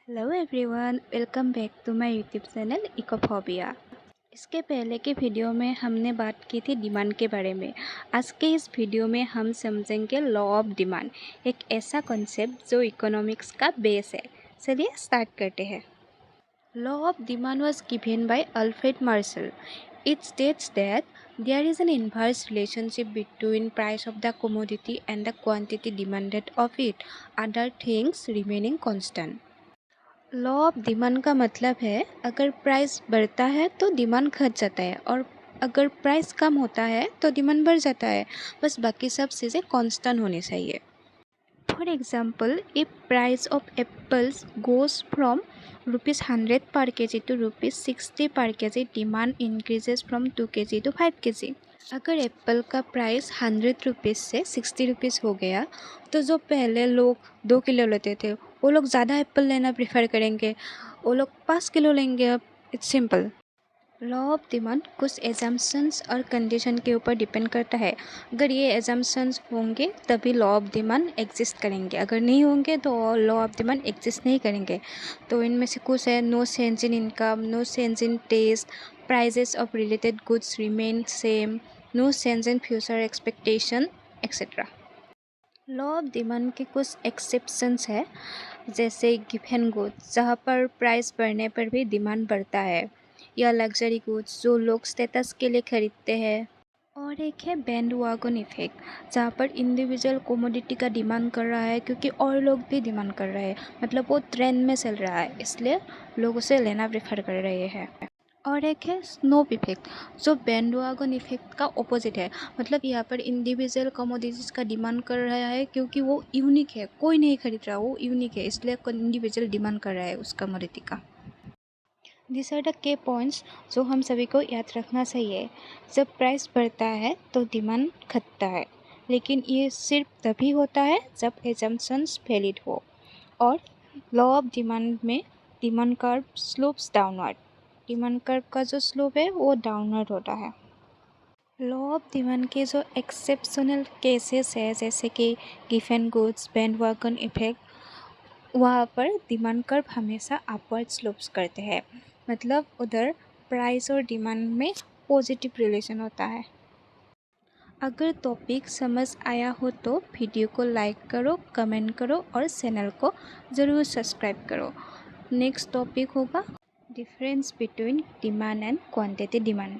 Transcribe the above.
Hello everyone, welcome back to my YouTube channel Ecophobia. इसके पहले के वीडियो में हमने बात की थी डिमांड के बारे में। आज के इस वीडियो में हम समझेंगे लॉ ऑफ डिमांड, एक ऐसा कॉन्सेप्ट जो इकोनॉमिक्स का बेस है। चलिए स्टार्ट करते हैं। Law of demand was given by Alfred Marshall. It states that there is an inverse relationship between price of the commodity and the quantity demanded of it, other things remaining constant. Law of demand का मतलब है अगर price बढ़ता है तो demand घट जाता है और अगर प्राइस कम होता है तो डिमांड बढ़ जाता है। बस बाकी सब चीज़ें कांस्टेंट होनी चाहिए। For example, if price of apples goes from ₹100 per KG to ₹60 per KG, demand increases from 2 KG to 5 KG. अगर एप्पल का प्राइस ₹100 से ₹60 हो गया तो जो पहले लोग 2 किलो लेते थे वो लोग ज़्यादा एप्पल लेना प्रेफर करेंगे, वो लोग 5 किलो लेंगे। अब it's simple. Law of demand कुछ एजम्पशंस और कंडीशन के ऊपर डिपेंड करता है। अगर ये एजम्पशंस होंगे तभी लॉ ऑफ डिमांड एग्जिस्ट करेंगे, अगर नहीं होंगे तो लॉ ऑफ डिमांड एग्जिस्ट नहीं करेंगे। तो इनमें से कुछ है: no change in income, no change in taste, prices of related goods remain same, no change in future expectation, etcetera. Law of demand के कुछ एक्सेप्शंस है, जैसे गिवन गुड्स जहाँ पर प्राइस बढ़ने पर भी डिमांड बढ़ता है, या लग्जरी गुड्स जो लोग स्टेटस के लिए खरीदते हैं। और एक है बैंड वागन इफेक्ट, जहाँ पर इंडिविजुअल कोमोडिटी का डिमांड कर रहा है क्योंकि और लोग भी डिमांड कर रहे हैं, मतलब वो ट्रेंड में चल रहा है इसलिए लोग उसे लेना प्रेफर कर रहे हैं। और एक है स्नोप इफेक्ट, जो बैंडवागन इफेक्ट का ऑपोजिट है, मतलब यहाँ पर इंडिविजुअल कमोडिटीज़ का डिमांड कर रहा है क्योंकि वो यूनिक है, कोई नहीं खरीद रहा, वो यूनिक है इसलिए इंडिविजुअल डिमांड कर रहा है उस कमोडिटी का। दिस आर द के पॉइंट्स जो हम सभी को याद रखना चाहिए। जब प्राइस बढ़ता है तो डिमांड घटता है, लेकिन ये सिर्फ तभी होता है जब एजम्पशंस वैलिड हो। और लॉ ऑफ डिमांड में demand curve slopes downward, demand curve का जो स्लोप है वो डाउनवर्ड होता है। लॉ ऑफ डिमांड के जो एक्सेप्शनल केसेस है, जैसे कि गिवन गुड्स, बैंडवागन इफेक्ट, वहाँ पर डिमांड कर्व हमेशा अपवर्ड स्लोप्स करते हैं, मतलब उधर प्राइस और डिमांड में पॉजिटिव रिलेशन होता है। अगर टॉपिक समझ आया हो तो वीडियो को लाइक करो, कमेंट करो और चैनल को ज़रूर सब्सक्राइब करो। नेक्स्ट टॉपिक होगा difference between demand and quantity demand.